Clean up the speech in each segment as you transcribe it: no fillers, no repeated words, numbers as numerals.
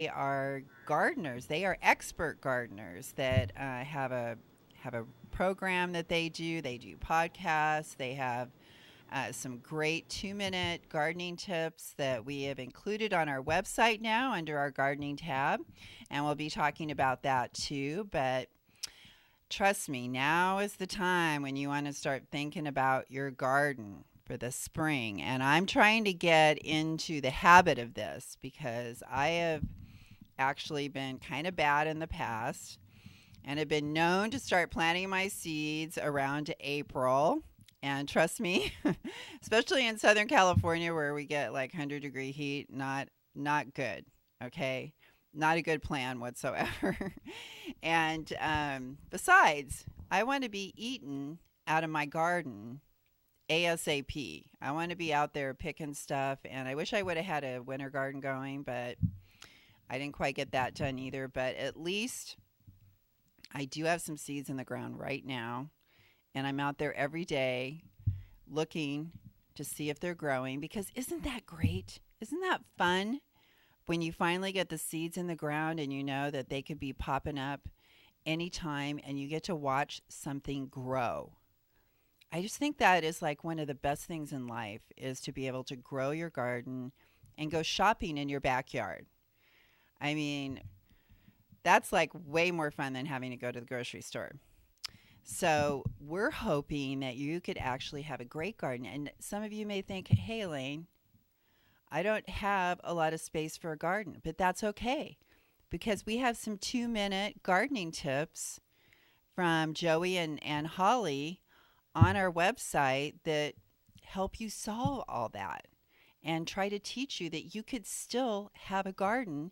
are gardeners. They are expert gardeners that have a program that they do. They do podcasts. They have some great 2 minute gardening tips that we have included on our website now under our gardening tab, and we'll be talking about that too. But trust me, now is the time when you want to start thinking about your garden for the spring. And I'm trying to get into the habit of this because I have actually been kind of bad in the past and have been known to start planting my seeds around April. And trust me, especially in Southern California where we get like 100-degree heat, not good. Okay, not a good plan whatsoever. And besides, I want to be eaten out of my garden ASAP. I want to be out there picking stuff, and I wish I would have had a winter garden going, but I didn't quite get that done either. But at least I do have some seeds in the ground right now, and I'm out there every day looking to see if they're growing because isn't that great? Isn't that fun when you finally get the seeds in the ground and you know that they could be popping up anytime and you get to watch something grow? I just think that is like one of the best things in life is to be able to grow your garden and go shopping in your backyard. I mean, that's like way more fun than having to go to the grocery store. So we're hoping that you could actually have a great garden. And some of you may think, hey, Elaine, I don't have a lot of space for a garden, but that's okay because we have some 2 minute gardening tips from Joey and Holly on our website that help you solve all that and try to teach you that you could still have a garden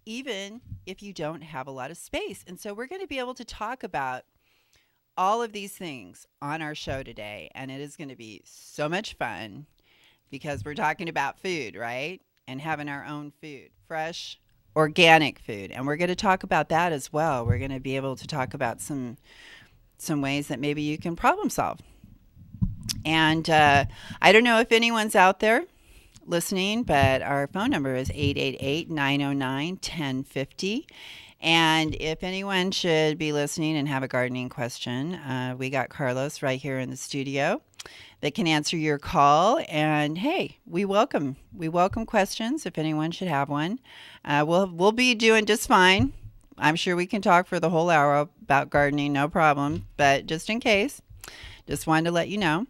even if you don't have a lot of space. And so we're going to be able to talk about all of these things on our show today, and it is going to be so much fun because we're talking about food, right? And having our own food, fresh, organic food. And we're going to talk about that as well. We're going to be able to talk about some ways that maybe you can problem solve. And I don't know if anyone's out there listening, but our phone number is 888-909-1050. And if anyone should be listening and have a gardening question, we got Carlos right here in the studio that can answer your call. And hey, we welcome questions if anyone should have one. We'll be doing just fine. I'm sure we can talk for the whole hour about gardening, no problem. But just in case, just wanted to let you know.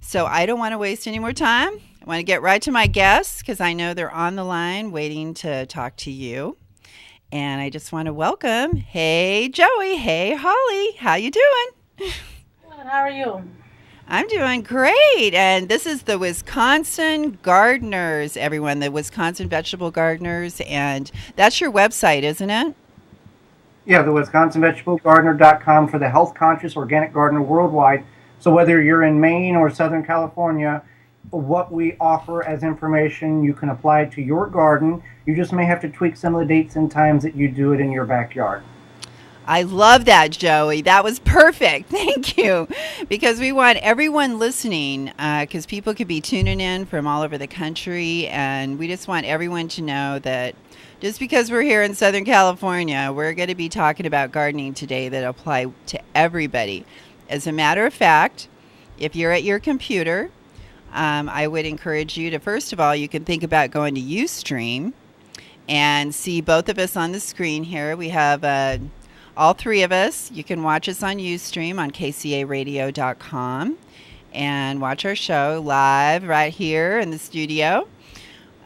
So I don't want to waste any more time. I want to get right to my guests because I know they're on the line waiting to talk to you. And I just want to welcome, hey Joey, hey Holly, how you doing? Good, how are you? I'm doing great. And this is the Wisconsin Gardeners, everyone, the Wisconsin Vegetable Gardeners. And that's your website, isn't it? Yeah, the WisconsinVegetableGardener.com for the health conscious organic gardener worldwide. So whether you're in Maine or Southern California, what we offer as information you can apply to your garden. You just may have to tweak some of the dates and times that you do it in your backyard. I love that, Joey. That was perfect. Thank you. Because we want everyone listening, because people could be tuning in from all over the country. And we just want everyone to know that just because we're here in Southern California, we're going to be talking about gardening today that apply to everybody. As a matter of fact, if you're at your computer, I would encourage you to, first of all, you can think about going to Ustream and see both of us on the screen here. We have all three of us. You can watch us on Ustream on kcaradio.com and watch our show live right here in the studio.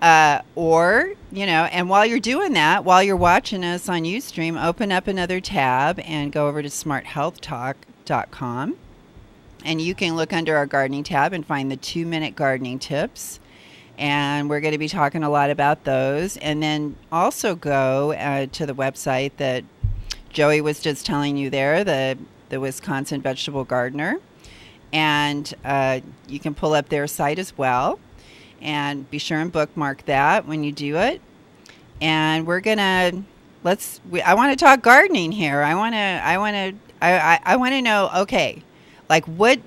And while you're doing that, while you're watching us on Ustream, open up another tab and go over to smarthealthtalk.com. And you can look under our gardening tab and find the 2 minute gardening tips. And we're going to be talking a lot about those. And then also go to the website that Joey was just telling you there, the Wisconsin Vegetable Gardener. And you can pull up their site as well. And be sure and bookmark that when you do it. And we're going to, I want to talk gardening here. I want to know, okay, like what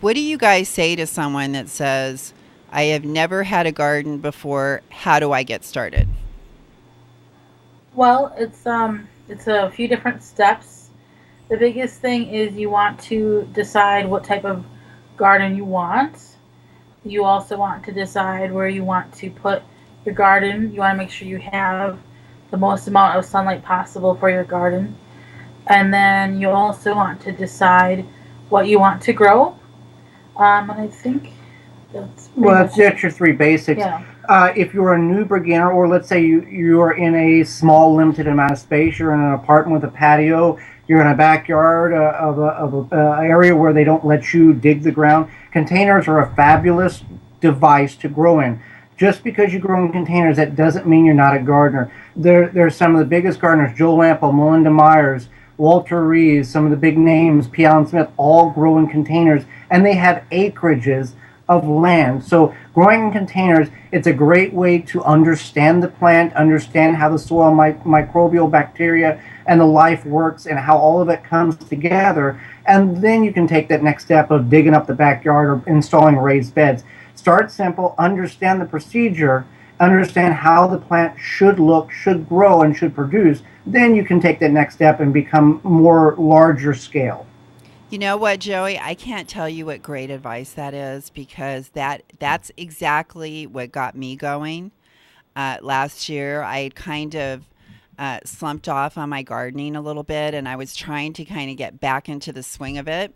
do you guys say to someone that says, I have never had a garden before. How do I get started? Well, it's a few different steps. The biggest thing is you want to decide what type of garden you want. You also want to decide where you want to put your garden. You want to make sure you have the most amount of sunlight possible for your garden. And then you also want to decide what you want to grow. And I think that's pretty Well, much that's your three basics. yeah. If you're a new beginner, or let's say you are in a small, limited amount of space, you're in an apartment with a patio, you're in a backyard of a area where they don't let you dig the ground, containers are a fabulous device to grow in. Just because you grow in containers, that doesn't mean you're not a gardener. There's some of the biggest gardeners, Joe Lampo, Melinda Myers, Walter Rees, some of the big names, P. Allen Smith, all grow in containers, and they have acreages of land. So growing in containers, it's a great way to understand the plant, understand how the soil microbial bacteria and the life works and how all of it comes together. And then you can take that next step of digging up the backyard or installing raised beds. Start simple, understand the procedure, understand how the plant should look, should grow, and should produce. Then you can take that next step and become more larger scale. You know what, Joey? I can't tell you what great advice that is, because that's exactly what got me going. Last year, I had kind of slumped off on my gardening a little bit, and I was trying to kind of get back into the swing of it.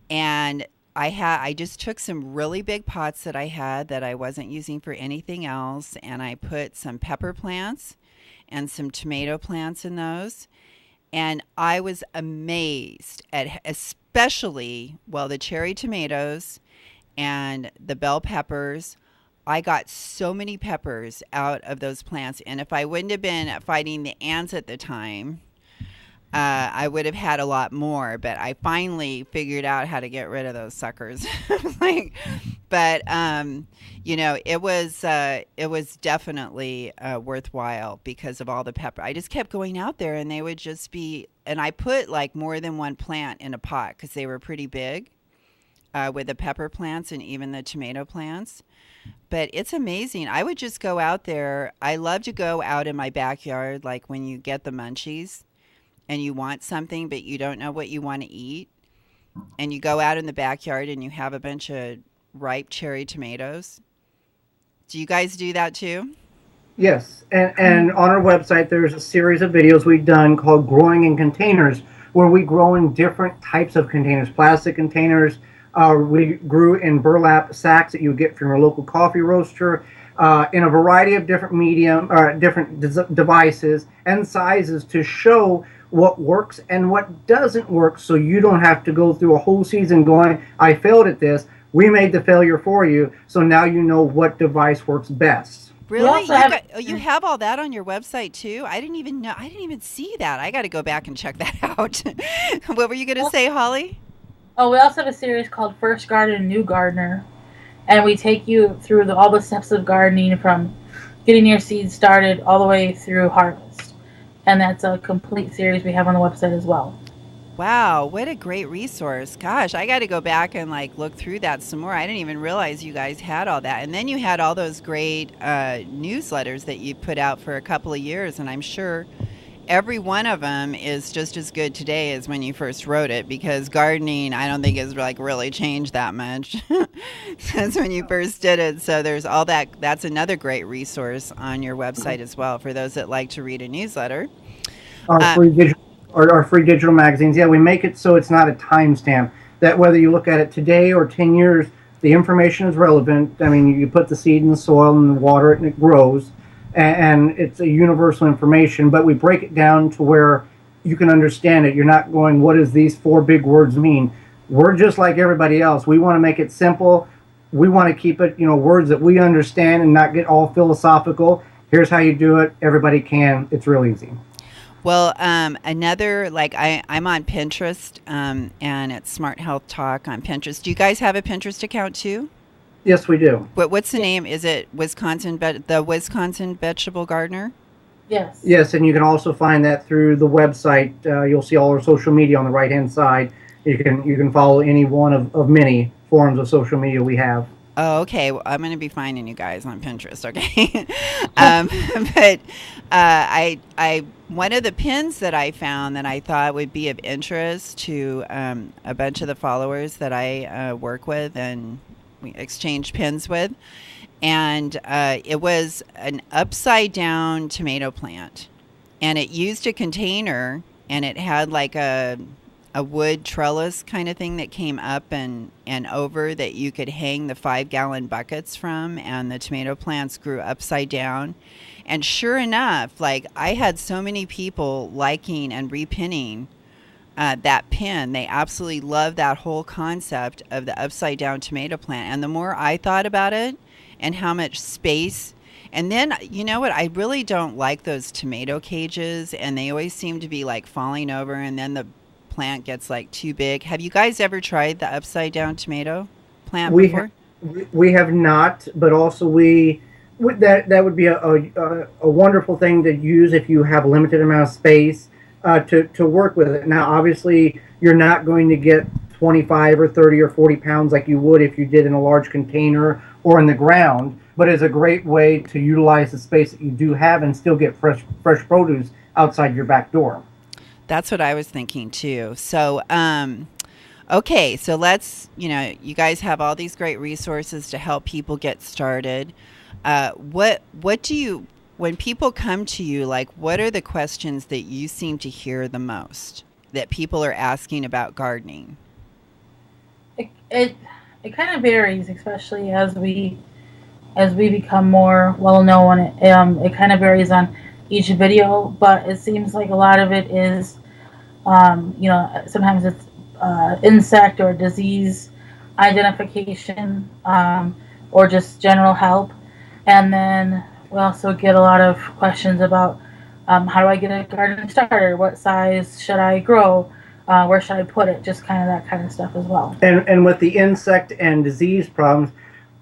And I just took some really big pots that I had that I wasn't using for anything else, and I put some pepper plants and some tomato plants in those. And I was amazed at, especially, well, the cherry tomatoes and the bell peppers. I got so many peppers out of those plants. And if I wouldn't have been fighting the ants at the time, I would have had a lot more. But I finally figured out how to get rid of those suckers. like, but it was definitely worthwhile because of all the pepper. I just kept going out there, and they would just be. And I put like more than one plant in a pot because they were pretty big with the pepper plants and even the tomato plants. But it's amazing. I would just go out there. I love to go out in my backyard, like when you get the munchies and you want something, but you don't know what you want to eat. And you go out in the backyard and you have a bunch of ripe cherry tomatoes. Do you guys do that too? Yes, and on our website, there's a series of videos we've done called Growing in Containers, where we grow in different types of containers, plastic containers. We grew in burlap sacks that you would get from your local coffee roaster, in a variety of different different devices and sizes to show what works and what doesn't work, so you don't have to go through a whole season going, I failed at this. We made the failure for you, so now you know what device works best. Really? You have all that on your website too? I didn't even know. I didn't even see that. I got to go back and check that out. What were you going to say, Holly? Oh, we also have a series called First Garden, New Gardener, and we take you through all the steps of gardening from getting your seeds started all the way through harvest. And that's a complete series we have on the website as well. Wow, what a great resource. Gosh, I got to go back and look through that some more. I didn't even realize you guys had all that. And then you had all those great newsletters that you put out for a couple of years, and I'm sure every one of them is just as good today as when you first wrote it, because gardening, I don't think has really changed that much since when you first did it. So there's all that. That's another great resource on your website as well for those that like to read a newsletter. Our free digital magazines. Yeah, we make it so it's not a timestamp, that whether you look at it today or 10 years, the information is relevant. I mean, you put the seed in the soil and water it and it grows, and it's a universal information, but we break it down to where you can understand it. You're not going, what does these 4 big words mean? We're just like everybody else. We want to make it simple. We want to keep it, words that we understand and not get all philosophical. Here's how you do it. Everybody can. It's real easy. Well, I'm on Pinterest, and it's Smart Health Talk on Pinterest. Do you guys have a Pinterest account too? Yes, we do. What's the name? Is it the Wisconsin Vegetable Gardener? Yes. Yes, and you can also find that through the website. You'll see all our social media on the right-hand side. You can follow any one of many forms of social media we have. Oh, okay. Well, I'm going to be finding you guys on Pinterest, okay? um, but one of the pins that I found that I thought would be of interest to a bunch of the followers that I work with and we exchange pins with, and it was an upside down tomato plant, and it used a container, and it had like a wood trellis kind of thing that came up and over that you could hang the 5-gallon buckets from, and the tomato plants grew upside down. And sure enough, like I had so many people liking and repinning that pin. They absolutely loved that whole concept of the upside down tomato plant. And the more I thought about it and how much space, and then you know what, I really don't like those tomato cages, and they always seem to be like falling over, and then the plant gets like too big. Have you guys ever tried the upside down tomato plant before? We have not, but also that would be a wonderful thing to use if you have a limited amount of space to work with it. Now, obviously, you're not going to get 25 or 30 or 40 pounds like you would if you did in a large container or in the ground, but it's a great way to utilize the space that you do have and still get fresh produce outside your back door. That's what I was thinking too. So, okay, so let's, you guys have all these great resources to help people get started. What do you, when people come to you, like, what are the questions that you seem to hear the most that people are asking about gardening? It kind of varies, especially as we become more well known. It kind of varies on each video, but it seems like a lot of it is, sometimes it's insect or disease identification, or just general help. And then we also get a lot of questions about how do I get a garden starter? What size should I grow? Where should I put it? Just kind of that kind of stuff as well. And with the insect and disease problems,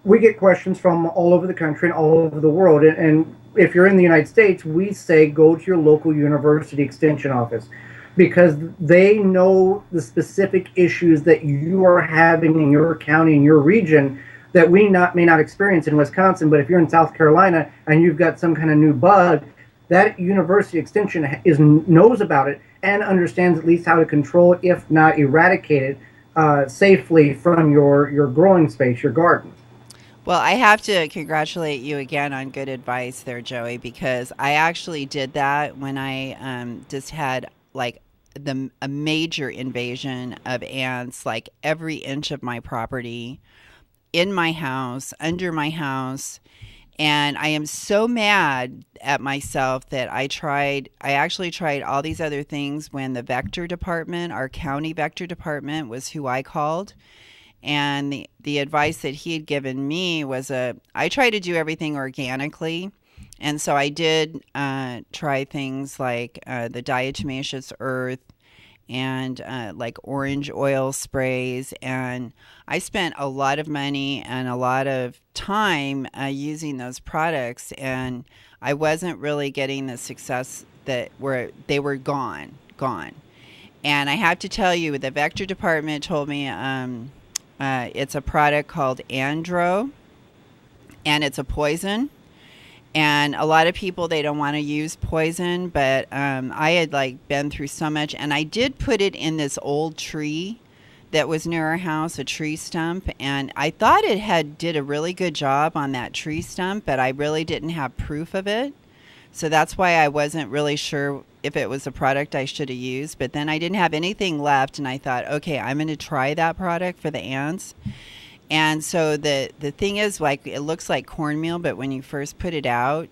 we get questions from all over the country and all over the world. And if you're in the United States, we say go to your local university extension office, because they know the specific issues that you are having in your county, in your region, that we may not experience in Wisconsin. But if you're in South Carolina and you've got some kind of new bug, that university extension knows about it and understands at least how to control it, if not eradicate it safely from your growing space, your garden. Well, I have to congratulate you again on good advice there, Joey, because I actually did that when I just had like a major invasion of ants, like every inch of my property, in my house, under my house. And I am so mad at myself that I actually tried all these other things when the vector department, our county vector department, was who I called. And the advice that he had given me was I try to do everything organically. And so I did try things like the diatomaceous earth and like orange oil sprays. And I spent a lot of money and a lot of time using those products. And I wasn't really getting the success they were gone. And I have to tell you, the vector department told me it's a product called Andro, and it's a poison. And a lot of people, they don't want to use poison, but I had been through so much, and I did put it in this old tree that was near our house, a tree stump, and I thought it did a really good job on that tree stump, but I really didn't have proof of it. So that's why I wasn't really sure if it was a product I should have used. But then I didn't have anything left, and I thought, okay, I'm going to try that product for the ants. And so the thing is, it looks like cornmeal, but when you first put it out,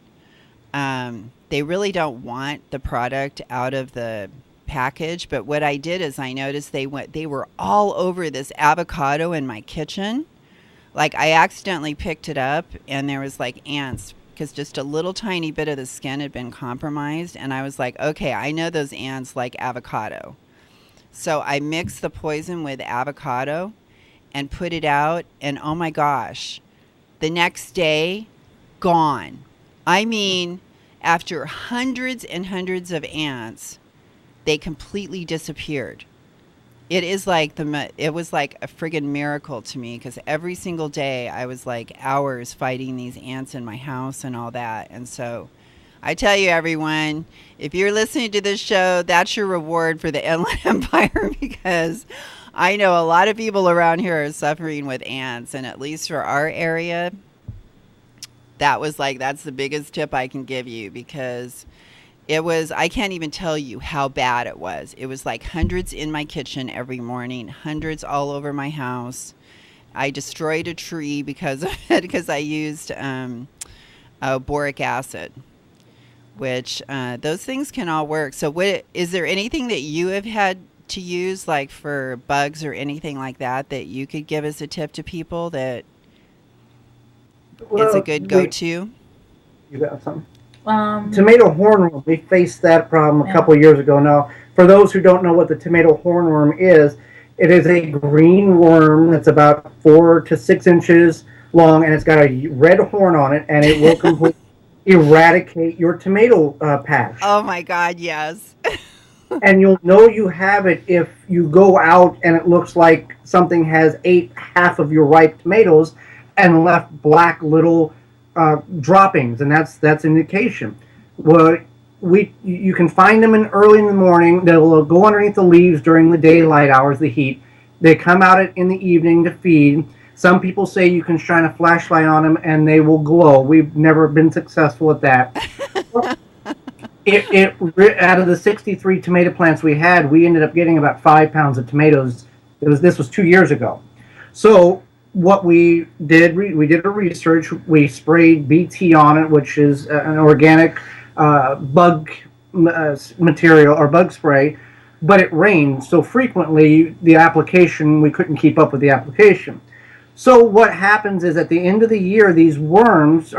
they really don't want the product out of the package. But what I did is I noticed they were all over this avocado in my kitchen. Like, I accidentally picked it up, and there was ants, because just a little tiny bit of the skin had been compromised. And I was like, okay, I know those ants like avocado. So I mixed the poison with avocado and put it out, and oh my gosh, the next day, gone. I mean, after hundreds and hundreds of ants, they completely disappeared. It is like it was like a friggin' miracle to me because every single day I was like hours fighting these ants in my house and all that. And so I tell you, everyone, if you're listening to this show, that's your reward for the Inland Empire because I know a lot of people around here are suffering with ants. And at least for our area, that's the biggest tip I can give you because I can't even tell you how bad it was. It was like hundreds in my kitchen every morning, hundreds all over my house. I destroyed a tree because of it, because I used boric acid, which those things can all work. So is there anything that you have had to use like for bugs or anything like that you could give as a tip to people that it's a good go-to? You got something? Tomato hornworm. We faced that problem a couple of years ago. Now, for those who don't know what the tomato hornworm is, it is a green worm that's about 4 to 6 inches long, and it's got a red horn on it, and it will completely eradicate your tomato patch. Oh my God, yes. And you'll know you have it if you go out and it looks like something has ate half of your ripe tomatoes and left black little droppings, and that's indication. Well, you can find them early in the morning. They'll go underneath the leaves during the daylight hours, the heat. They come out in the evening to feed. Some people say you can shine a flashlight on them and they will glow. We've never been successful at that. Out of the 63 tomato plants we had, we ended up getting about 5 pounds of tomatoes. This was 2 years ago. So what we did a research. We sprayed BT on it, which is an organic bug material or bug spray, but it rained so frequently we couldn't keep up with the application. So what happens is at the end of the year, these worms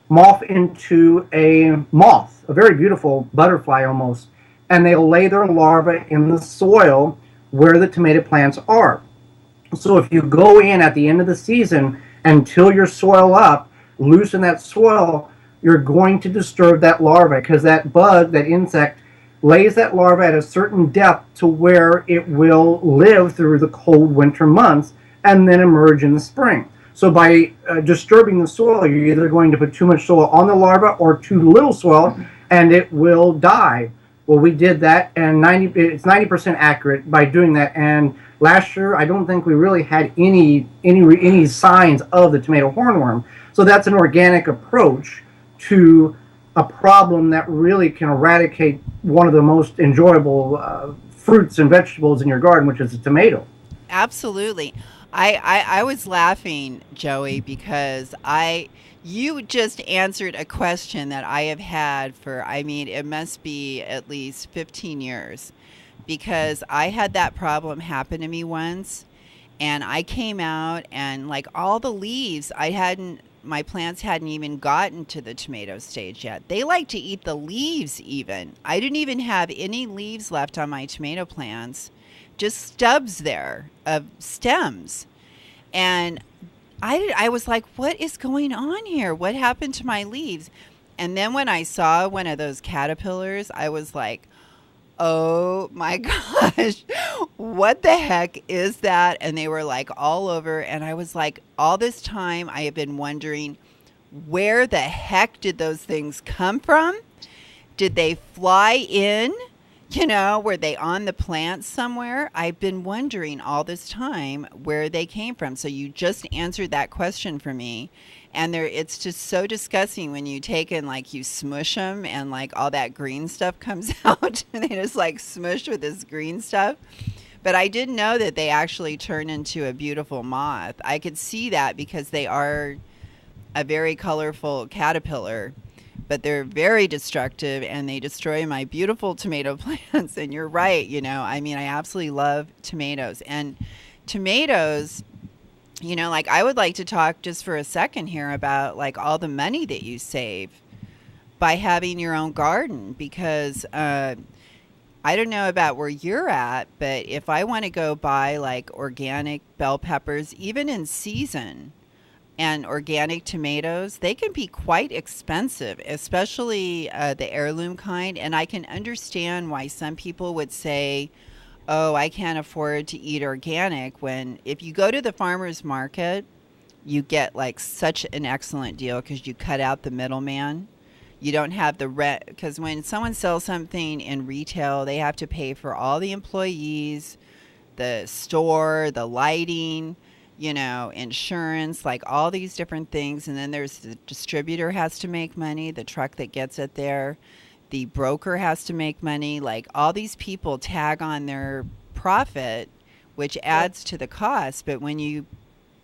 morph into a moth, a very beautiful butterfly almost, and they'll lay their larvae in the soil where the tomato plants are. So if you go in at the end of the season and till your soil up, loosen that soil, you're going to disturb that larva because that bug, that insect, lays that larva at a certain depth to where it will live through the cold winter months and then emerge in the spring. So by disturbing the soil, you're either going to put too much soil on the larva or too little soil, and it will die. Well, we did that, and it's 90% accurate by doing that. And last year, I don't think we really had any signs of the tomato hornworm. So that's an organic approach to a problem that really can eradicate one of the most enjoyable fruits and vegetables in your garden, which is a tomato. Absolutely. I was laughing, Joey, because you just answered a question that I have had for, it must be at least 15 years, because I had that problem happen to me once, and I came out and like all the leaves, my plants hadn't even gotten to the tomato stage yet. They like to eat the leaves even. I didn't even have any leaves left on my tomato plants, just stubs there of stems. And I was like, what is going on here? What happened to my leaves? And then when I saw one of those caterpillars, I was like, oh my gosh, what the heck is that? And they were like all over. And I was like, all this time I have been wondering, where the heck did those things come from? Did they fly in? Were they on the plant somewhere? I've been wondering all this time where they came from. So you just answered that question for me. And it's just so disgusting when you take and like you smush them and like all that green stuff comes out and they just like smush with this green stuff. But I didn't know that they actually turn into a beautiful moth. I could see that because they are a very colorful caterpillar, but they're very destructive and they destroy my beautiful tomato plants. And you're right. I absolutely love tomatoes. And tomatoes, like I would like to talk just for a second here about like all the money that you save by having your own garden, because I don't know about where you're at, but if I want to go buy like organic bell peppers, even in season, and organic tomatoes, they can be quite expensive, especially the heirloom kind. And I can understand why some people would say, oh, I can't afford to eat organic, when if you go to the farmer's market, you get like such an excellent deal because you cut out the middleman. You don't have the rent, because when someone sells something in retail, they have to pay for all the employees, the store, the lighting, insurance, like all these different things. And then there's the distributor has to make money, the truck that gets it there, the broker has to make money. Like all these people tag on their profit, which adds to the cost. But when you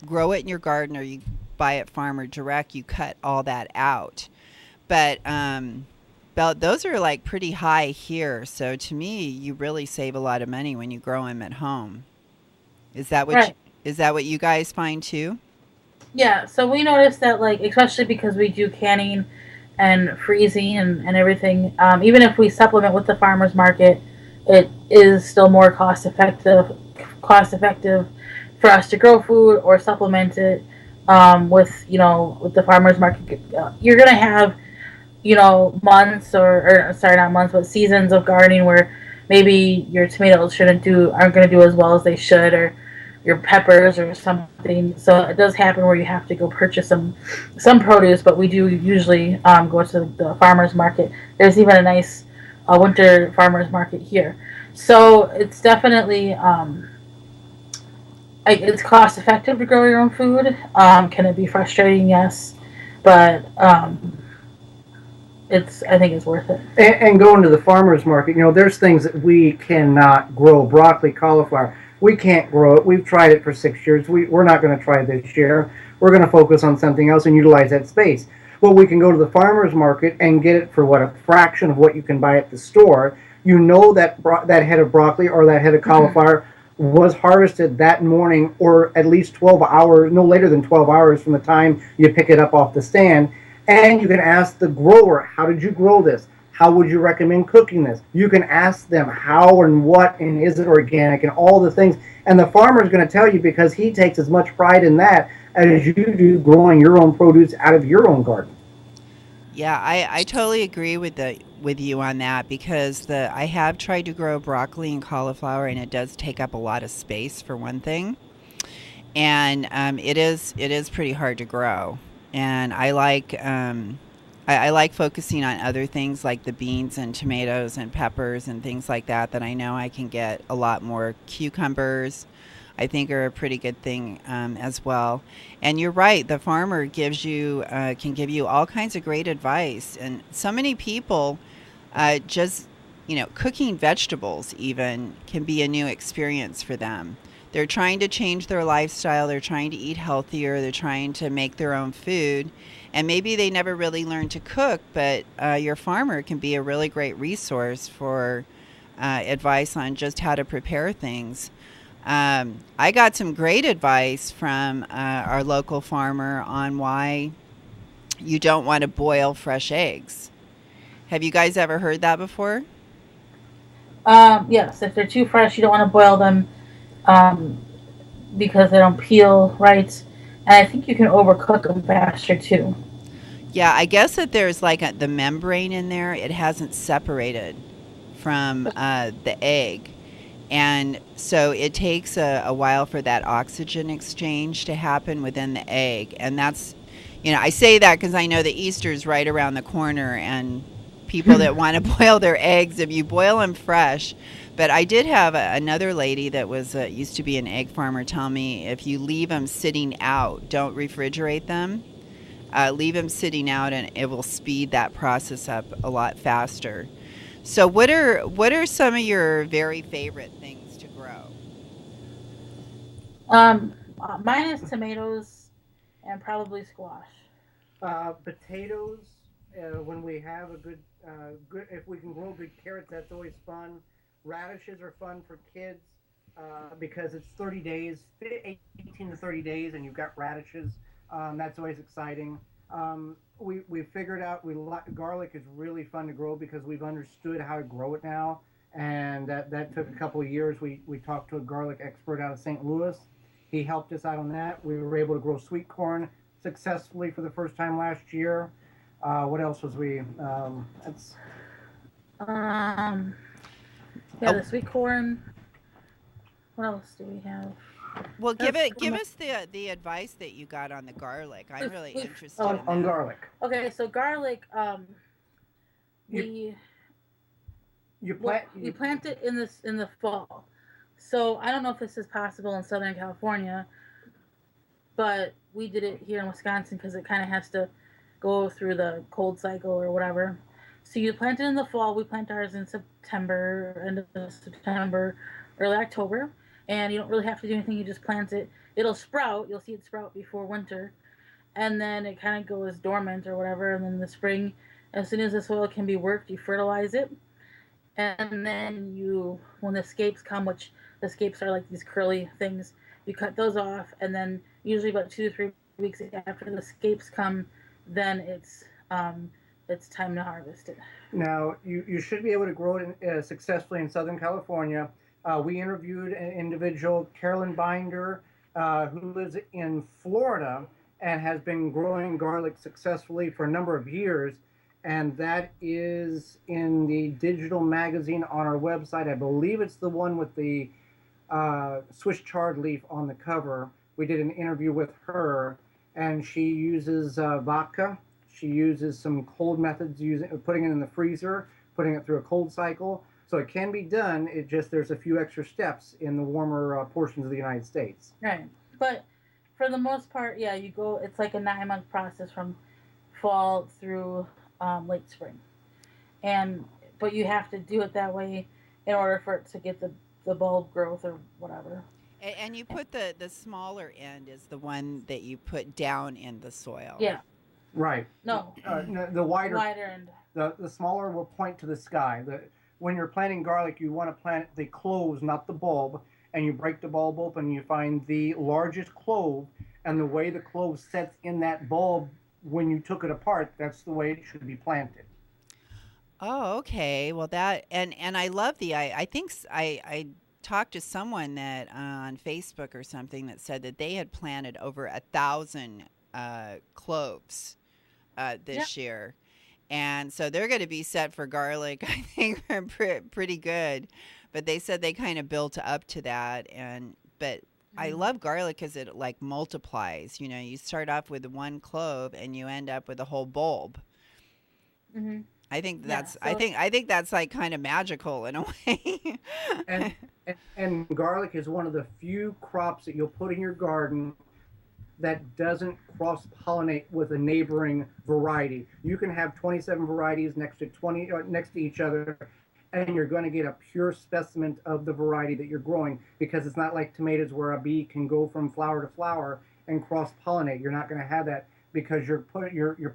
grow it in your garden or you buy it farmer direct, you cut all that out. But those are like pretty high here. So to me, you really save a lot of money when you grow them at home. Is that what you, Right. is that what you guys find too? Yeah, so we noticed that, like, especially because we do canning and freezing and everything, even if we supplement with the farmer's market, it is still more cost effective for us to grow food or supplement it with the farmer's market. You're gonna have months or sorry, not months, but seasons of gardening where maybe your tomatoes aren't going to do as well as they should, or your peppers or something. So it does happen where you have to go purchase some produce, but we do usually go to the farmers market. There's even a nice winter farmers market here, so it's definitely it's cost effective to grow your own food. Can it be frustrating? Yes, but I think it's worth it. And going to the farmer's market, there's things that we cannot grow. Broccoli, cauliflower, we can't grow it. We've tried it for 6 years. We're not going to try this year. We're going to focus on something else and utilize that space. Well, we can go to the farmer's market and get it for what, a fraction of what you can buy at the store. That head of broccoli or that head of cauliflower was harvested that morning, or at least 12 hours, no later than 12 hours from the time you pick it up off the stand. And you can ask the grower, how did you grow this? How would you recommend cooking this? You can ask them how and what and is it organic and all the things. And the farmer is going to tell you, because he takes as much pride in that as you do growing your own produce out of your own garden. Yeah, I totally agree with you on that, because the I have tried to grow broccoli and cauliflower, and it does take up a lot of space for one thing, and it is pretty hard to grow. And I like focusing on other things like the beans and tomatoes and peppers and things like that, that I know I can get a lot more. Cucumbers, I think, are a pretty good thing as well. And you're right, the farmer can give you all kinds of great advice. And so many people just, cooking vegetables even can be a new experience for them. They're trying to change their lifestyle, they're trying to eat healthier, they're trying to make their own food. And maybe they never really learned to cook, but your farmer can be a really great resource for advice on just how to prepare things. I got some great advice from our local farmer on why you don't want to boil fresh eggs. Have you guys ever heard that before? Yes, if they're too fresh, you don't want to boil them um, because they don't peel right. And I think you can overcook them faster too. Yeah, I guess that there's like the membrane in there, it hasn't separated from the egg. And so it takes a while for that oxygen exchange to happen within the egg. And I say that because I know that Easter's right around the corner, and people that want to boil their eggs, if you boil them fresh. But I did have another lady that used to be an egg farmer tell me, if you leave them sitting out, don't refrigerate them. Leave them sitting out, and it will speed that process up a lot faster. So what are some of your very favorite things to grow? Mine is tomatoes and probably squash. Potatoes, when we have if we can grow good carrots, that's always fun. Radishes are fun for kids because it's 30 days, 18 to 30 days, and you've got radishes. That's always exciting. We figured out garlic is really fun to grow because we've understood how to grow it now, and that took a couple of years. We talked to a garlic expert out of St. Louis. He helped us out on that. We were able to grow sweet corn successfully for the first time last year. What else was we? That's Um, yeah, Oh, the sweet corn. What else do we have? Well, That's give us the advice that you got on the garlic. I'm really interested oh, in On that. garlic. Okay, so garlic, You you well, plant we you, plant it in the fall. So I don't know if this is possible in Southern California, but we did it here in Wisconsin because it kind of has to go through the cold cycle or whatever. So you plant it in the fall. We plant ours in September, end of September, early October, and you don't really have to do anything. You just plant it. It'll sprout. You'll see it sprout before winter, and then it kind of goes dormant or whatever. And then in the spring, as soon as the soil can be worked, you fertilize it, and then when the scapes come, which the scapes are like these curly things, you cut those off, and then usually about 2 to 3 weeks after the scapes come, then it's time to harvest it. now you should be able to grow it successfully in Southern California. We interviewed an individual, Carolyn Binder, who lives in Florida and has been growing garlic successfully for a number of years. And that is in the digital magazine on our website. I believe it's the one with the Swiss chard leaf on the cover. We did an interview with her, and she uses vodka. She uses some cold methods, putting it in the freezer, putting it through a cold cycle. So it can be done. It just there's a few extra steps in the warmer portions of the United States. Right. But for the most part, yeah, you go. It's like a 9 month process from fall through late spring, and but you have to do it that way in order for it to get the bulb growth or whatever. And you put the smaller end is the one that you put down in the soil. Yeah. Right. No. No, the wider, Wider end. the smaller will point to the sky. When you're planting garlic, you want to plant the cloves, not the bulb, and you break the bulb open, you find the largest clove, and the way the clove sets in that bulb when you took it apart, that's the way it should be planted. Oh, okay. Well, that and I love I think I talked to someone that on Facebook or something that said that they had planted over 1,000 cloves this year, and so they're going to be set for garlic. I think pretty good, but they said they kind of built up to that, but I love garlic because it like multiplies. You know, you start off with one clove and you end up with a whole bulb. Mm-hmm. I think Yeah. that's So I think that's like kind of magical in a way. And, and garlic is one of the few crops that you'll put in your garden that doesn't cross pollinate with a neighboring variety. You can have 27 varieties next to each other, and you're going to get a pure specimen of the variety that you're growing, because it's not like tomatoes where a bee can go from flower to flower and cross pollinate. You're not going to have that because you're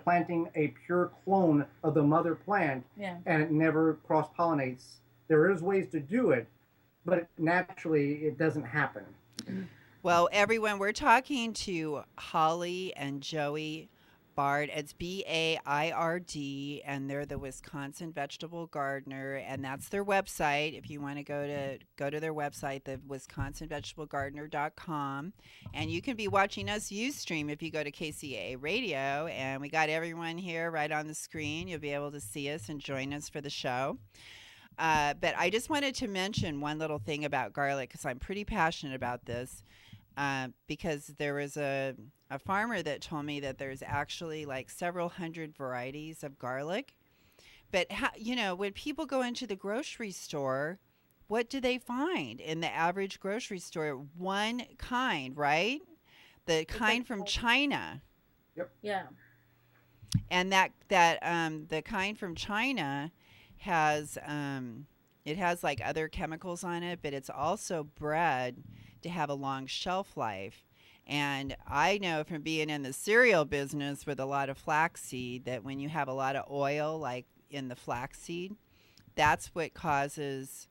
planting a pure clone of the mother plant, yeah. and it never cross pollinates. There is ways to do it, but naturally it doesn't happen. Well, everyone, we're talking to Holly and Joey Bard. It's Baird, and they're the Wisconsin Vegetable Gardener, and that's their website. If you want to go to their website, the WisconsinVegetableGardener.com, and you can be watching us Ustream if you go to KCAA Radio, and we got everyone here right on the screen. You'll be able to see us and join us for the show. But I just wanted to mention one little thing about garlic because I'm pretty passionate about this. Because there was a farmer that told me that there's actually like several hundred varieties of garlic. But, when people go into the grocery store, what do they find in the average grocery store? One kind, right? The kind from China. Yep. Yeah. And the kind from China has it has like other chemicals on it, but it's also bred to have a long shelf life. And I know from being in the cereal business with a lot of flaxseed that when you have a lot of oil, like in the flaxseed, that's what causes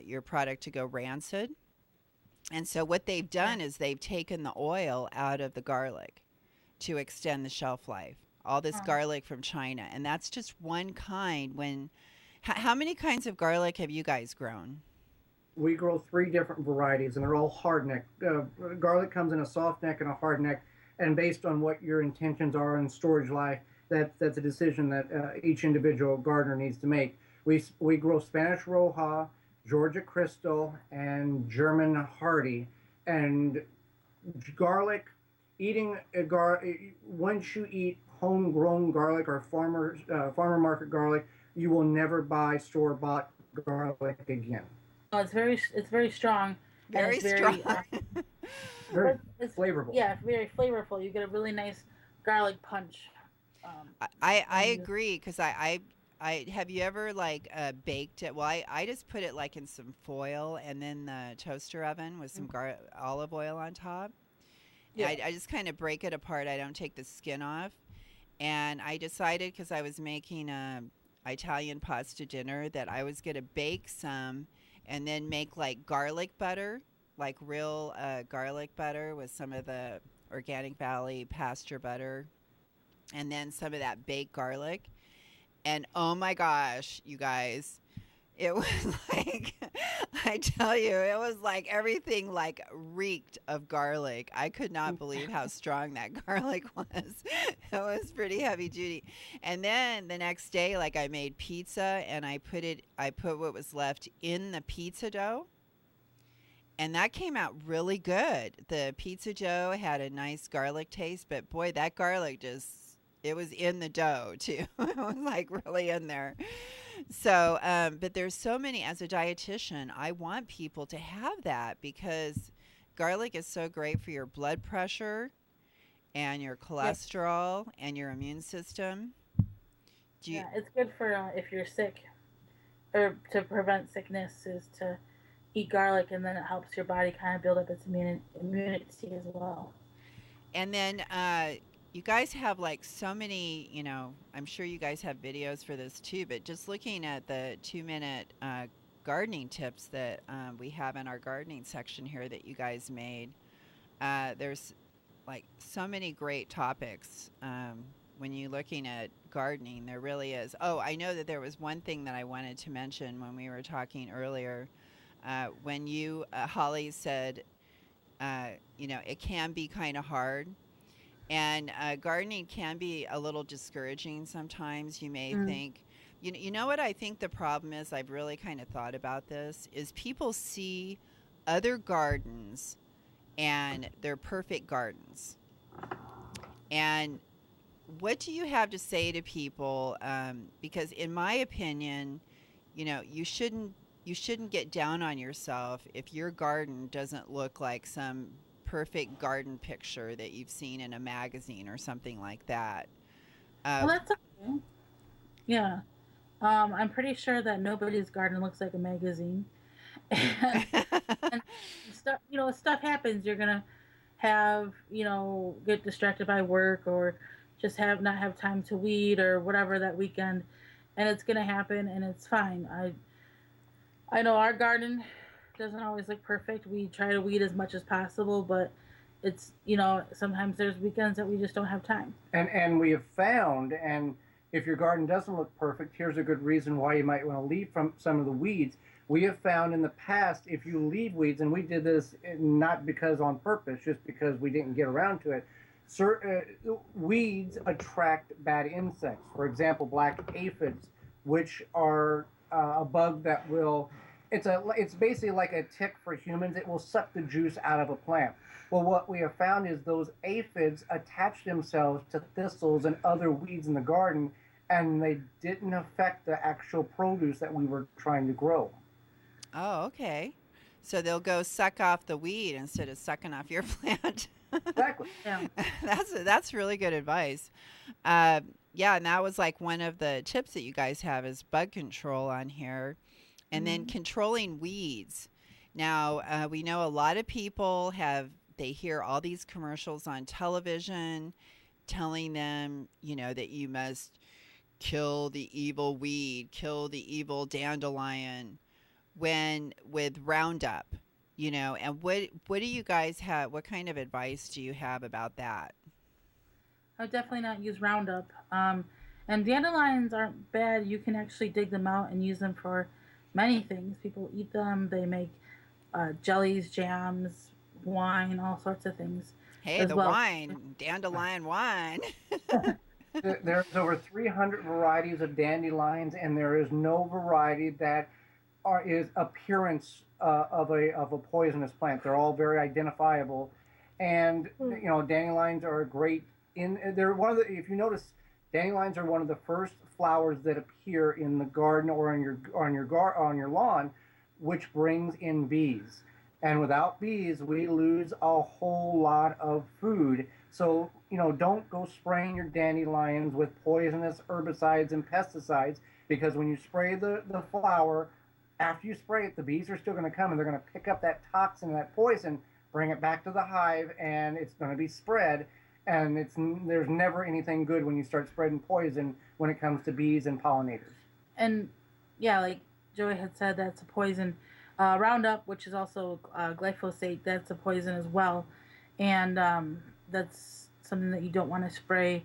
your product to go rancid. And so what they've done is they've taken the oil out of the garlic to extend the shelf life. All this garlic from China, and that's just one kind. How many kinds of garlic have you guys grown? We grow 3 different varieties, and they're all hard neck. Garlic comes in a soft neck and a hard neck, and based on what your intentions are in storage life, that's a decision that each individual gardener needs to make. We grow Spanish Roja, Georgia Crystal, and German Hardy. And garlic, eating once you eat homegrown garlic or farmer market garlic, you will never buy store bought garlic again. Oh, it's very strong, and Very it's strong. Very it's flavorful. yeah, very flavorful. You get a really nice garlic punch. I When you agree because I have you ever like baked it? Well, I just put it like in some foil and then the toaster oven with some olive oil on top. And yeah I just kind of break it apart. I don't take the skin off. And I decided because I was making a Italian pasta dinner that I was going to bake some and then make like garlic butter, like real garlic butter with some of the Organic Valley pasture butter and then some of that baked garlic. And oh my gosh, you guys, it was like, I tell you, it was like everything like reeked of garlic. I could not believe how strong that garlic was. It was pretty heavy duty. And then the next day, like I made pizza and I put what was left in the pizza dough. And that came out really good. The pizza dough had a nice garlic taste, but boy, that garlic just, it was in the dough too. It was like really in there. So, but there's so many, as a dietitian, I want people to have that because garlic is so great for your blood pressure and your yeah cholesterol and your immune system. Do you, yeah. It's good for if you're sick or to prevent sickness is to eat garlic, and then it helps your body kind of build up its immunity as well. and then you guys have like so many, I'm sure you guys have videos for this too, but just looking at the 2 minute gardening tips that we have in our gardening section here that you guys made, there's like so many great topics. When you're looking at gardening, there really is. Oh, I know that there was one thing that I wanted to mention when we were talking earlier. When you, Holly, said, it can be kind of hard. And gardening can be a little discouraging sometimes. You may Mm. think, you know what I think the problem is? I've really kind of thought about this, is people see other gardens and they're perfect gardens. And what do you have to say to people? Because in my opinion, you shouldn't get down on yourself if your garden doesn't look like some perfect garden picture that you've seen in a magazine or something like that. Well, Uh, that's okay. Yeah. I'm pretty sure that nobody's garden looks like a magazine. And stuff, stuff happens. You're gonna have, get distracted by work or just have not have time to weed or whatever that weekend, and it's gonna happen, and it's fine. I know our garden doesn't always look perfect. We try to weed as much as possible, but it's sometimes there's weekends that we just don't have time. And we have found, and if your garden doesn't look perfect, here's a good reason why you might want to leave from some of the weeds. We have found in the past, if you leave weeds, and we did this not because on purpose, just because we didn't get around to it. Weeds attract bad insects. For example, black aphids, which are a bug that will. It's basically like a tick for humans. It will suck the juice out of a plant. Well, what we have found is those aphids attach themselves to thistles and other weeds in the garden, and they didn't affect the actual produce that we were trying to grow. oh, okay. So they'll go suck off the weed instead of sucking off your plant. Exactly. Yeah. That's really good advice. Yeah, and that was like one of the tips that you guys have is bug control on here, and then Hmm. controlling weeds. Now we know a lot of people they hear all these commercials on television telling them, that you must kill the evil weed, kill the evil dandelion when with Roundup, and what do you guys have? What kind of advice do you have about that? I would definitely not use Roundup. And dandelions aren't bad. You can actually dig them out and use them for many things. People eat them. They make jellies, jams, wine, all sorts of things Hey, as the well. wine, dandelion wine. There's over 300 varieties of dandelions, and there is no variety that is appearance of a poisonous plant. They're all very identifiable, and dandelions are great. They're one of the, if you notice, dandelions are one of the first flowers that appear in the garden or on your lawn, which brings in bees. And without bees, we lose a whole lot of food. So, don't go spraying your dandelions with poisonous herbicides and pesticides, because when you spray the flower, after you spray it, the bees are still going to come and they're going to pick up that toxin, that poison, bring it back to the hive, and it's going to be spread. And there's never anything good when you start spreading poison when it comes to bees and pollinators. And yeah, like Joey had said, that's a poison. Roundup, which is also glyphosate, that's a poison as well. And that's something that you don't want to spray,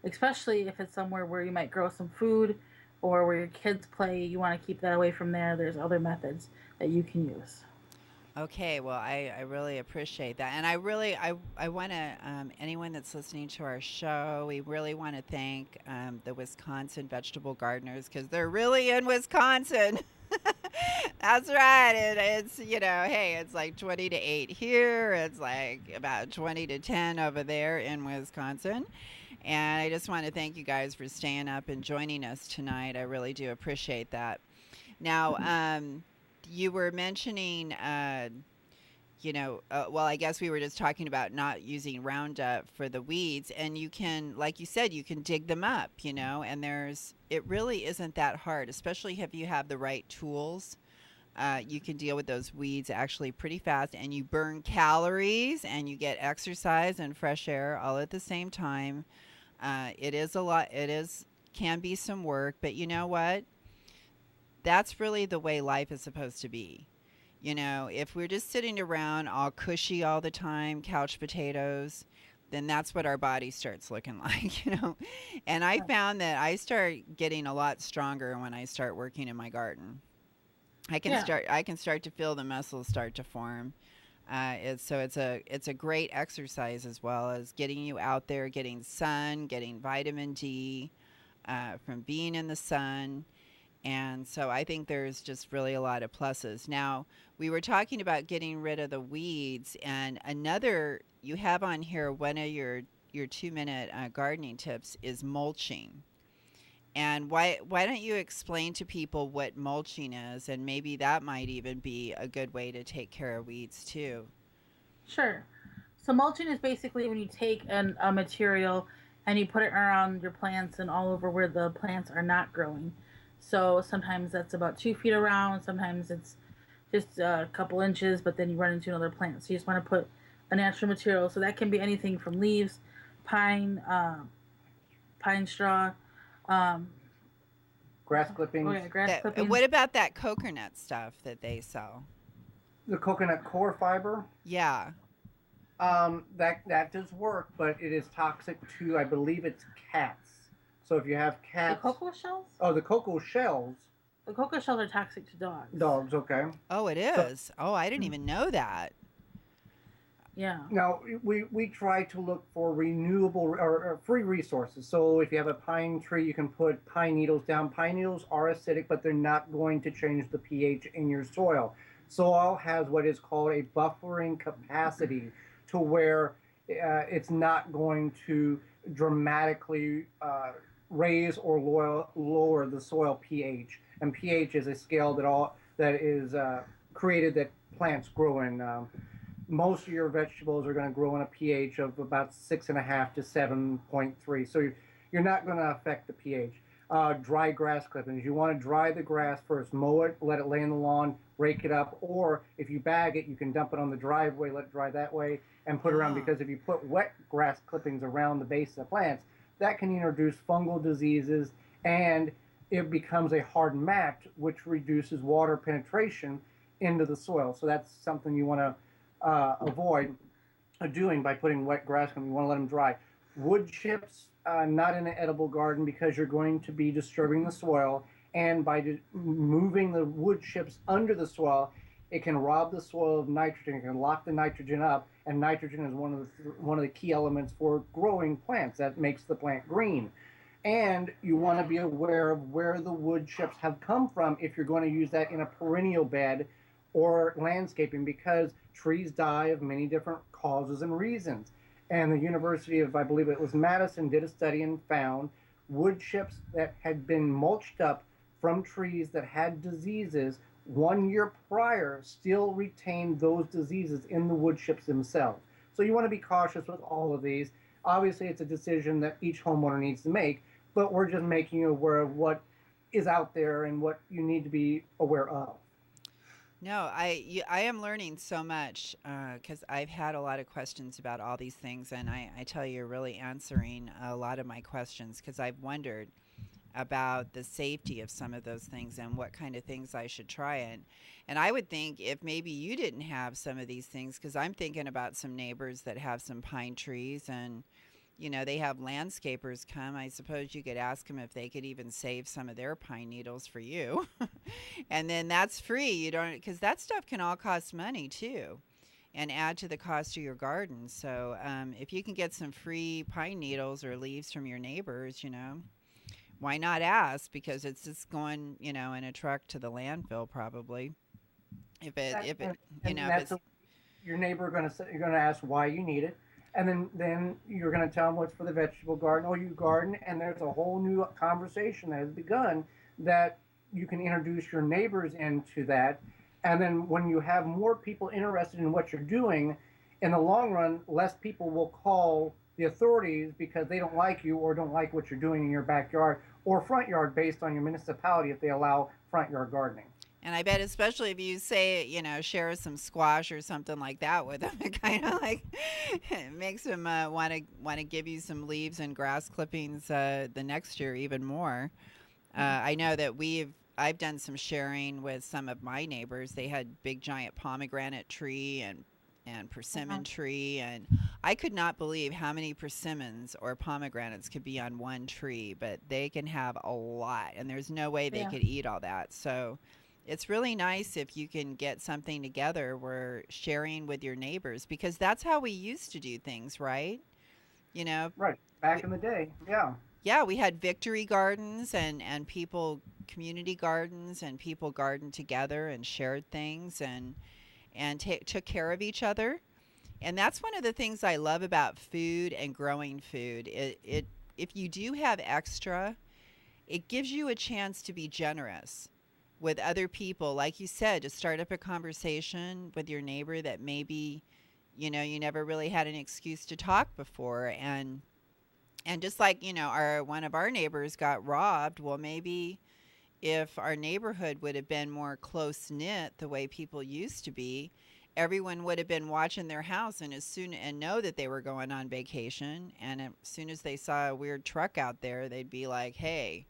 especially if it's somewhere where you might grow some food or where your kids play. You want to keep that away from there. There's other methods that you can use. Okay, well, I really appreciate that. And I want to, anyone that's listening to our show, we really want to thank the Wisconsin vegetable gardeners, because they're really in Wisconsin. That's right. It's, hey, it's like 20 to 8 here. It's like about 20 to 10 over there in Wisconsin. And I just want to thank you guys for staying up and joining us tonight. I really do appreciate that. Now, you were mentioning, well, I guess we were just talking about not using Roundup for the weeds. And you can, like you said, you can dig them up, and it really isn't that hard, especially if you have the right tools. You can deal with those weeds actually pretty fast, and you burn calories and you get exercise and fresh air all at the same time. It is a lot. Can be some work, but you know what? That's really the way life is supposed to be. If we're just sitting around all cushy all the time, couch potatoes, then that's what our body starts looking like, And I found that I start getting a lot stronger when I start working in my garden. I can start to feel the muscles start to form. It's a great exercise, as well as getting you out there, getting sun, getting vitamin D from being in the sun. And so I think there's just really a lot of pluses. Now, we were talking about getting rid of the weeds, and you have on here, one of your 2-minute gardening tips is mulching. And why don't you explain to people what mulching is, and maybe that might even be a good way to take care of weeds too. Sure. So mulching is basically when you take a material and you put it around your plants and all over where the plants are not growing. So sometimes that's about 2 feet around, sometimes it's just a couple inches, but then you run into another plant. So you just want to put a natural material. So that can be anything from leaves, pine straw, grass clippings. Oh yeah, grass clippings. What about that coconut stuff that they sell? The coconut core fiber? Yeah. That does work, but it is toxic to, I believe it's cats. So if you have cats... The cocoa shells? Oh, the cocoa shells. The cocoa shells are toxic to dogs. Dogs, okay. Oh, it is? I didn't even know that. Yeah. Now, we try to look for renewable or free resources. So if you have a pine tree, you can put pine needles down. Pine needles are acidic, but they're not going to change the pH in your soil. Soil has what is called a buffering capacity, to where it's not going to dramatically raise or lower the soil pH. And pH is a scale that is created that plants grow in. Most of your vegetables are going to grow in a pH of about 6.5 to 7.3. So you're not going to affect the pH. Dry grass clippings. You want to dry the grass first. Mow it, let it lay in the lawn, rake it up. Or if you bag it, you can dump it on the driveway, let it dry that way, and put it around. Because if you put wet grass clippings around the base of the plants, that can introduce fungal diseases, and it becomes a hard mat, which reduces water penetration into the soil. So that's something you want to avoid doing by putting wet grass clippings. You want to let them dry. Wood chips, not in an edible garden, because you're going to be disturbing the soil, and by moving the wood chips under the soil, it can rob the soil of nitrogen. It can lock the nitrogen up, and nitrogen is one of the key elements for growing plants. That makes the plant green. And you want to be aware of where the wood chips have come from if you're going to use that in a perennial bed or landscaping, because trees die of many different causes and reasons. And the University of, I believe it was Madison, did a study and found wood chips that had been mulched up from trees that had diseases 1 year prior still retained those diseases in the wood chips themselves. So you want to be cautious with all of these. Obviously, it's a decision that each homeowner needs to make, but we're just making you aware of what is out there and what you need to be aware of. No, I am learning so much because I've had a lot of questions about all these things, and I tell you, you're really answering a lot of my questions because I've wondered about the safety of some of those things and what kind of things I should try. And I would think if maybe you didn't have some of these things, because I'm thinking about some neighbors that have some pine trees and they have landscapers come. I suppose you could ask them if they could even save some of their pine needles for you. And then that's free. You don't, because that stuff can all cost money too and add to the cost of your garden. So if you can get some free pine needles or leaves from your neighbors, why not ask? Because it's just going, in a truck to the landfill probably. If it's Your neighbor going to, you're going to ask why you need it, and then you're going to tell them what's for the vegetable garden. Or you garden, and there's a whole new conversation that has begun that you can introduce your neighbors into that. And then when you have more people interested in what you're doing, in the long run, less people will call the authorities because they don't like you or don't like what you're doing in your backyard or front yard based on your municipality if they allow front yard gardening. And I bet, especially if you say, share some squash or something like that with them, it kind of like it makes them want to give you some leaves and grass clippings the next year even more. I know that I've done some sharing with some of my neighbors. They had big giant pomegranate tree and persimmon tree, and I could not believe how many persimmons or pomegranates could be on one tree, but they can have a lot, and there's no way they could eat all that. So it's really nice if you can get something together where sharing with your neighbors, because that's how we used to do things, right? Right. Back in the day. Yeah. Yeah, we had victory gardens and people community gardens, and people gardened together and shared things and took care of each other. And that's one of the things I love about food and growing food. It if you do have extra, it gives you a chance to be generous with other people, like you said, to start up a conversation with your neighbor that maybe you never really had an excuse to talk before. And just like our one of our neighbors got robbed, well, maybe if our neighborhood would have been more close knit the way people used to be, everyone would have been watching their house and know that they were going on vacation, and as soon as they saw a weird truck out there, they'd be like, hey,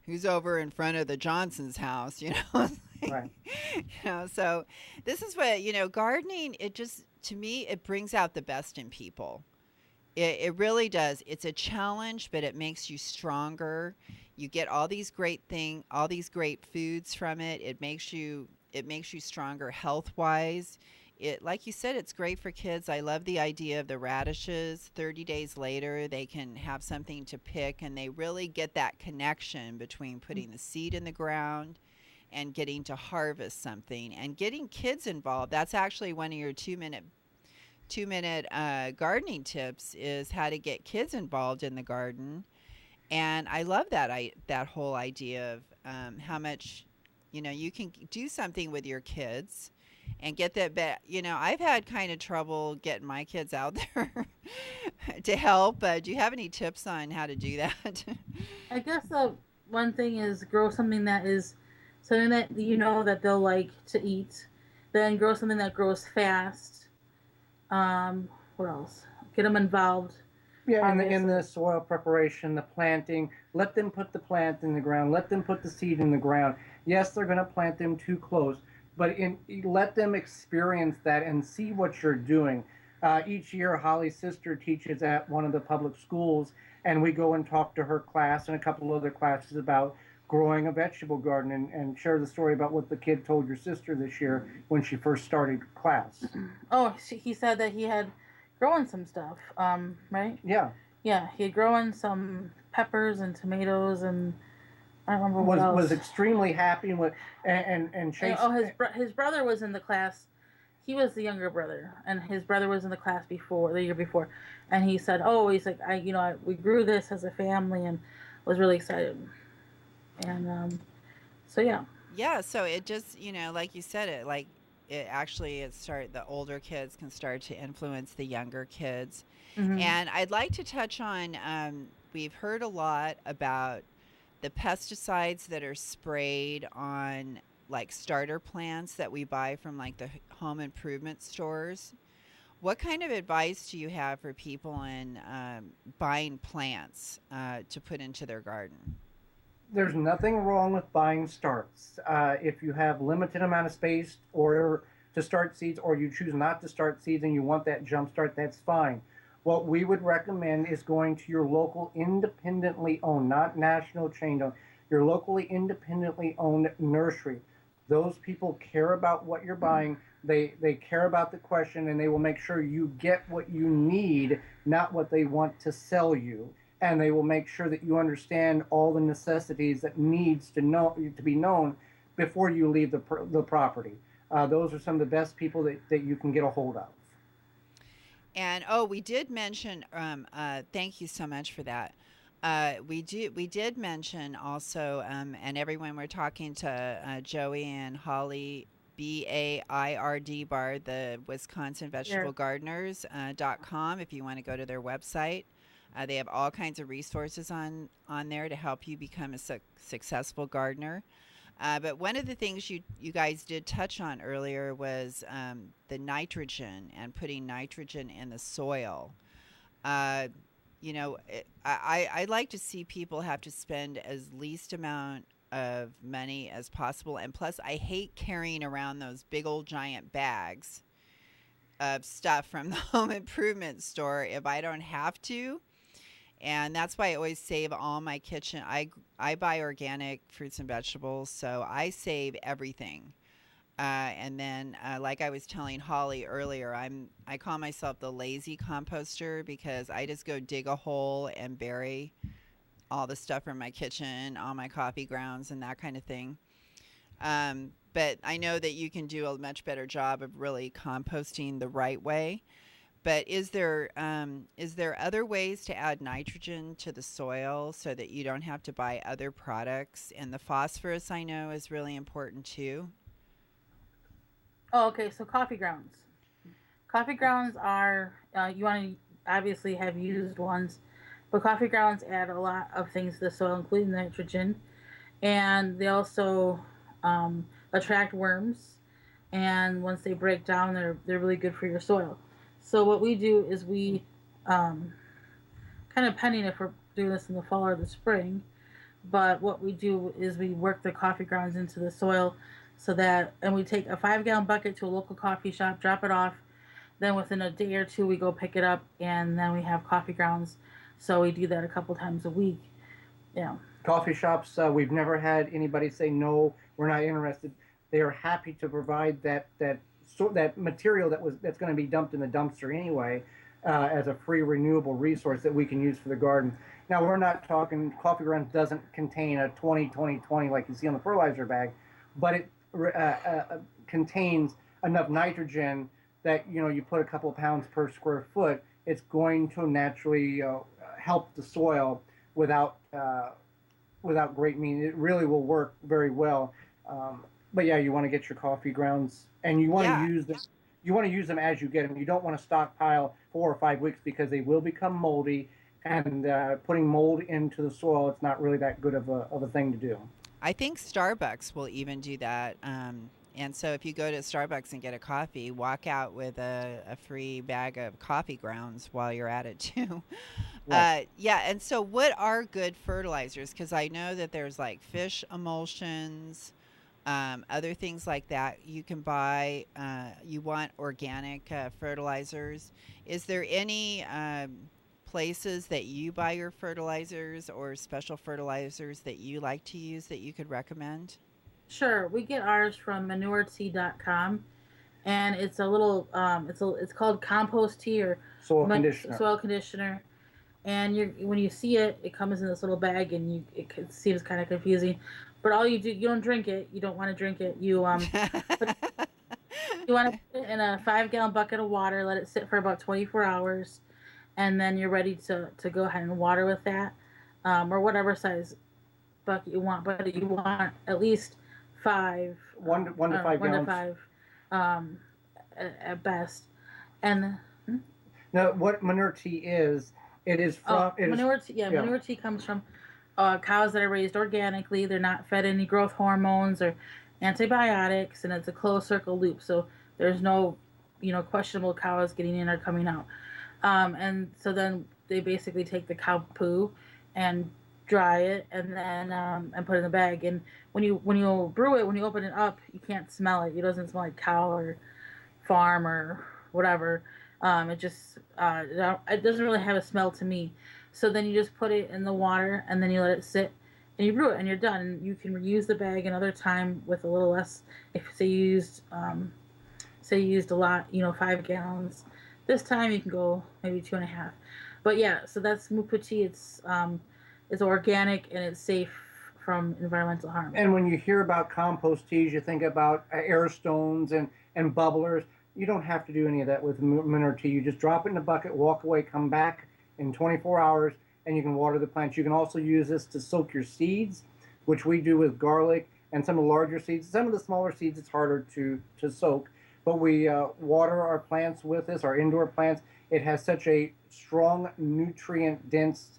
who's over in front of the Johnson's house, Right. So this is what, gardening, it just, to me, it brings out the best in people. It really does. It's a challenge, but it makes you stronger. You get all these great foods from it. It makes you stronger health wise. Like you said, it's great for kids. I love the idea of the radishes. 30 days later, they can have something to pick, and they really get that connection between putting the seed in the ground and getting to harvest something and getting kids involved. That's actually one of your 2-minute gardening tips, is how to get kids involved in the garden. And I love that whole idea of how much you can do something with your kids and get that back. I've had kind of trouble getting my kids out there to help. Do you have any tips on how to do that? I guess one thing is grow something that is something that that they'll like to eat. Then grow something that grows fast. What else? Get them involved. Yeah, in the soil preparation, the planting, let them put the plant in the ground. Let them put the seed in the ground. Yes, they're going to plant them too close, but let them experience that and see what you're doing. Each year, Holly's sister teaches at one of the public schools, and we go and talk to her class and a couple of other classes about growing a vegetable garden, and share the story about what the kid told your sister this year when she first started class. Oh, he said that he had growing some stuff, right? Yeah. Yeah, he had grown some peppers and tomatoes, and I don't remember what else. Was extremely happy with and Chase. His brother was in the class. He was the younger brother, and his brother was in the class before, the year before, and he said, "Oh, he's like, we grew this as a family, and was really excited." And so yeah. Yeah, so it just, like you said, the older kids can start to influence the younger kids. Mm-hmm. And I'd like to touch on, we've heard a lot about the pesticides that are sprayed on like starter plants that we buy from like the home improvement stores. What kind of advice do you have for people in buying plants to put into their garden? There's nothing wrong with buying starts. If you have limited amount of space or to start seeds, or you choose not to start seeds and you want that jump start, that's fine. What we would recommend is going to your local independently owned, not national chain owned, your locally independently owned nursery. Those people care about what you're buying. They care about the question, and they will make sure you get what you need, not what they want to sell you. And they will make sure that you understand all the necessities that needs to be known before you leave the property. Those are some of the best people that you can get a hold of. And we did mention. Thank you so much for that. We did mention also, and everyone, we're talking to Joey and Holly, BAIRD, Bard, the Wisconsin Vegetable Gardeners.com. If you want to go to their website, they have all kinds of resources on there to help you become a successful gardener. But one of the things you guys did touch on earlier was the nitrogen and putting nitrogen in the soil. I like to see people have to spend as least amount of money as possible. And plus, I hate carrying around those big old giant bags of stuff from the home improvement store if I don't have to. And that's why I always save all my kitchen. I buy organic fruits and vegetables, so I save everything. And then, like I was telling Holly earlier, I call myself the lazy composter because I just go dig a hole and bury all the stuff from my kitchen, all my coffee grounds, and that kind of thing. But I know that you can do a much better job of really composting the right way. But is there other ways to add nitrogen to the soil so that you don't have to buy other products? And the phosphorus, I know, is really important too. Oh, okay. So coffee grounds. Coffee grounds are you want to obviously have used ones, but coffee grounds add a lot of things to the soil, including nitrogen, and they also attract worms. And once they break down, they're really good for your soil. So what we do is we, kind of pending if we're doing this in the fall or the spring, but what we do is we work the coffee grounds into the soil and we take a 5-gallon bucket to a local coffee shop, drop it off, then within a day or two we go pick it up, and then we have coffee grounds. So we do that a couple times a week. Yeah. Coffee shops, we've never had anybody say, no, we're not interested. They are happy to provide that material that's going to be dumped in the dumpster anyway, as a free renewable resource that we can use for the garden. Now, we're not talking, coffee grounds doesn't contain a 20-20-20 like you see on the fertilizer bag, but it contains enough nitrogen that, you put a couple of pounds per square foot, it's going to naturally help the soil without great means. It really will work very well. But yeah, you want to get your coffee grounds, and you want to use them. You want to use them as you get them. You don't want to stockpile 4 or 5 weeks because they will become moldy, and putting mold into the soil, it's not really that good of a thing to do. I think Starbucks will even do that. And so if you go to Starbucks and get a coffee, walk out with a free bag of coffee grounds while you're at it too. Right. And so what are good fertilizers? Because I know that there's like fish emulsions, other things like that you can buy. You want organic fertilizers. Is there any places that you buy your fertilizers or special fertilizers that you like to use that you could recommend? Sure, we get ours from ManureTea.com, and it's a little it's called Compost Tea or soil conditioner. Soil conditioner, and when you see it, it comes in this little bag, and it seems kind of confusing. But all you do, you don't drink it. You don't want to drink it. Put, you want to put it in a 5 gallon bucket of water. Let it sit for about 24 hours, and then you're ready to go ahead and water with that, or whatever size bucket you want. But you want at least five, one to five one to gallons. five, um, at best. And Now, what manure tea is, it is from manure tea. Yeah, manure tea comes from cows that are raised organically. They're not fed any growth hormones or antibiotics, and it's a closed circle loop. So there's no, questionable cows getting in or coming out. And so then they basically take the cow poo and dry it, and then and put it in the bag. And when you brew it, when you open it up, you can't smell it. It doesn't smell like cow or farm or whatever. It just it doesn't really have a smell to me. So then you just put it in the water, and then you let it sit, and you brew it, and you're done. And you can reuse the bag another time with a little less. If say you used a lot, 5 gallons. This time you can go maybe 2.5. But yeah, so that's Moo-Poo tea. It's organic, and it's safe from environmental harm. And when you hear about compost teas, you think about air stones and bubblers. You don't have to do any of that with manure tea. You just drop it in a bucket, walk away, come back in 24 hours, and you can water the plants. You can also use this to soak your seeds, which we do with garlic and some of the larger seeds. Some of the smaller seeds it's harder to soak, but we water our plants with this, our indoor plants. It has such a strong nutrient-dense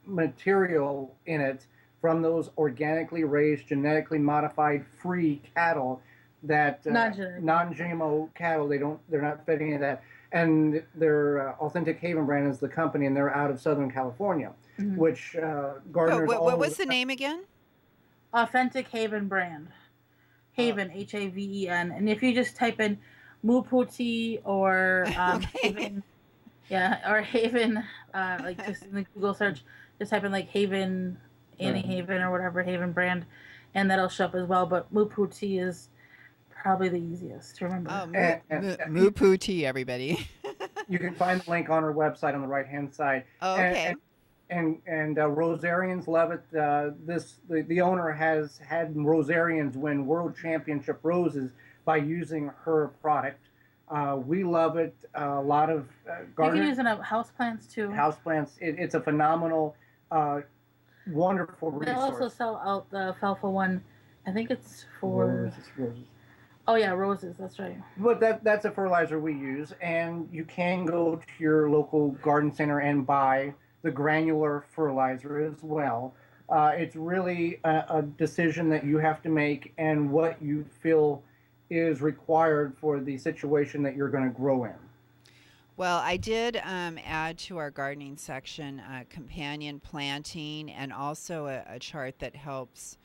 material in it from those organically raised, genetically modified, free cattle that non-GMO cattle. They're not fed any of that, and their Authentic Haven brand is the company, and they're out of Southern California, which gardeners. What was the name again? Authentic Haven brand. Haven, Haven, and if you just type in Moo-Poo tea or Haven, or Haven, like just in the Google search, just type in like Haven, Annie Haven or whatever Haven brand, and that'll show up as well. But Moo-Poo tea is probably the easiest to remember. Moo-Poo tea, everybody. You can find the link on our website on the right-hand side. Oh, okay. And Rosarians love it. The owner has had Rosarians win world championship roses by using her product. We love it. A lot of gardeners. You can use it on houseplants too. Houseplants. It's a phenomenal, wonderful resource. They also sell out the alfalfa one. I think it's for roses. Oh yeah, roses. That's right. But that's a fertilizer we use, and you can go to your local garden center and buy the granular fertilizer as well. It's really a decision that you have to make, and what you feel is required for the situation that you're going to grow in. Well, I did add to our gardening section companion planting, and also a chart that helps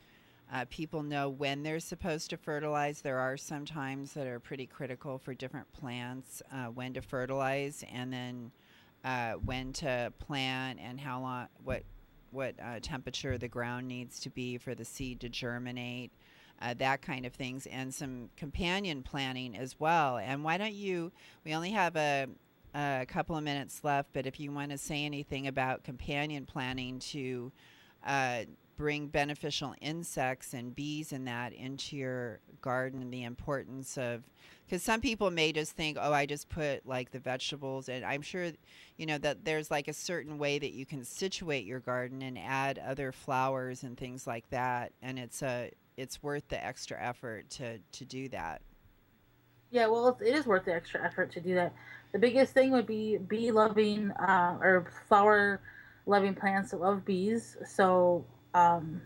people know when they're supposed to fertilize. There are some times that are pretty critical for different plants, when to fertilize, and then when to plant, and how long, what temperature the ground needs to be for the seed to germinate, that kind of things, and some companion planting as well. And why don't you? We only have a couple of minutes left, but if you want to say anything about companion planting to bring beneficial insects and bees and that into your garden, and the importance of, because some people may just think, oh, I just put like the vegetables, and I'm sure that there's like a certain way that you can situate your garden and add other flowers and things like that, and it's worth the extra effort to do that. Yeah, well, it is worth the extra effort to do that. The biggest thing would be bee loving or flower loving plants that love bees. So you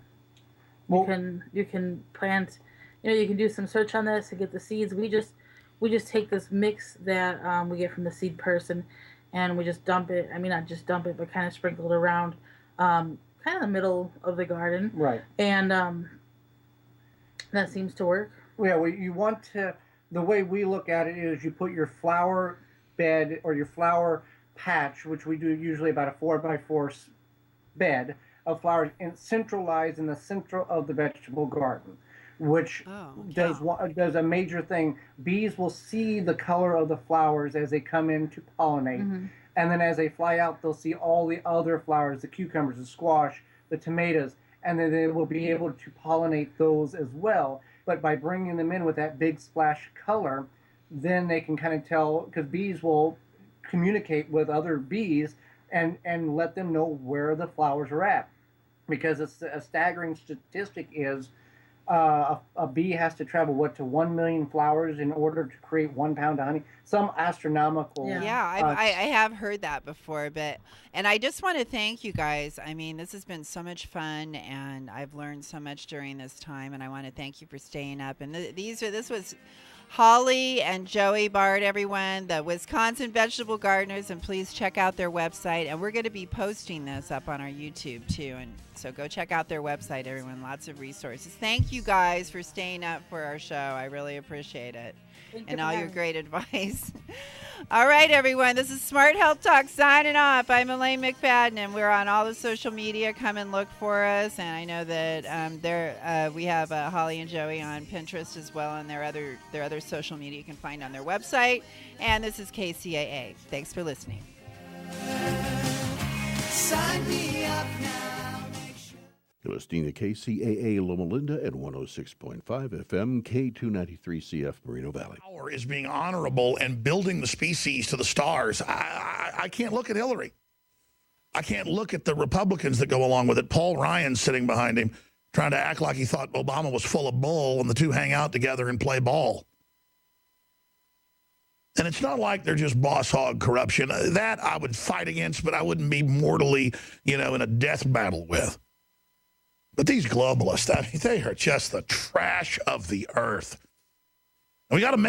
can plant, you can do some search on this and get the seeds. We just take this mix that we get from the seed person, and we just dump it. I mean, not just dump it, but kind of sprinkle it around, kind of in the middle of the garden. Right. And that seems to work. Yeah, well, you want to. The way we look at it is you put your flower bed or your flower patch, which we do usually about a 4x4 bed of flowers, and centralized in the center of the vegetable garden, which does a major thing. Bees will see the color of the flowers as they come in to pollinate. And then as they fly out, they'll see all the other flowers, the cucumbers, the squash, the tomatoes, and then they will be able to pollinate those as well. But by bringing them in with that big splash color, then they can kind of tell, because bees will communicate with other bees and let them know where the flowers are at. Because it's a staggering statistic is a bee has to travel to 1 million flowers in order to create 1 pound of honey. Some astronomical. I have heard that before, and I just want to thank you guys. I mean, this has been so much fun, and I've learned so much during this time, and I want to thank you for staying up. And this was Holly and Joey Bard, everyone, the Wisconsin Vegetable Gardeners, and please check out their website. And we're going to be posting this up on our YouTube too, and so go check out their website, everyone. Lots of resources. Thank you guys for staying up for our show. I really appreciate it. And all your great advice. All right, everyone. This is Smart Health Talk signing off. I'm Elaine McFadden, and we're on all the social media. Come and look for us. And I know that we have Holly and Joey on Pinterest as well, and their other social media you can find on their website. And this is KCAA. Thanks for listening. Sign me up now. You're listening to KCAA Loma Linda at 106.5 FM, K293CF, Moreno Valley. Power is being honorable and building the species to the stars. I can't look at Hillary. I can't look at the Republicans that go along with it. Paul Ryan sitting behind him, trying to act like he thought Obama was full of bull, and the two hang out together and play ball. And it's not like they're just boss hog corruption. That I would fight against, but I wouldn't be mortally, in a death battle with. But these globalists, they are just the trash of the earth. And we got to make